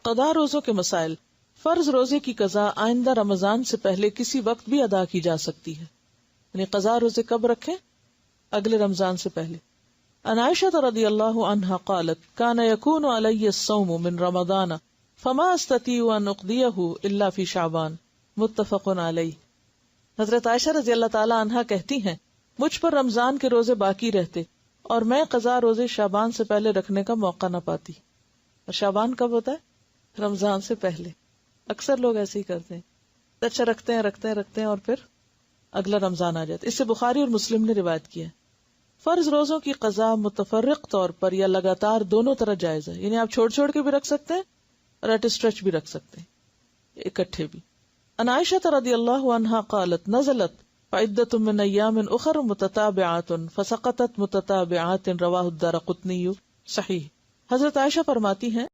قضا روزوں کے مسائل. فرض روزے کی قضا آئندہ رمضان سے پہلے کسی وقت بھی ادا کی جا سکتی ہے. یعنی قضا روزے کب رکھیں؟ اگلے رمضان سے پہلے. عن عائشہ رضی اللہ عنہا قالت کان یکون علی الصوم من رمضان فما استطیع ان اقضیہ الا فی شعبان متفق علیہ. حضرت عائشہ رضی اللہ تعالی عنہا کہتی ہیں مجھ پر رمضان کے روزے باقی رہتے اور میں قضا روزے شعبان سے پہلے رکھنے کا موقع نہ پاتی. اور شعبان کب ہوتا ہے؟ رمضان سے پہلے. اکثر لوگ ایسے ہی کرتے ہیں, اچھا رکھتے ہیں اور پھر اگلا رمضان آ جاتا ہے. اس سے بخاری اور مسلم نے روایت کیا ہے. فرض روزوں کی قضا متفرق طور پر یا لگاتار دونوں طرح جائز ہے. یعنی آپ چھوڑ کے بھی رکھ سکتے ہیں اور ایٹ اسٹریچ بھی رکھ سکتے ہیں, اکٹھے بھی. عن عائشہ رضی اللہ عنہا قالت نزلت فعدۃ من ایام اخر متتابعات فسقطت متتابعات رواہ الدارقطنی صحیح. حضرت عائشہ فرماتی ہیں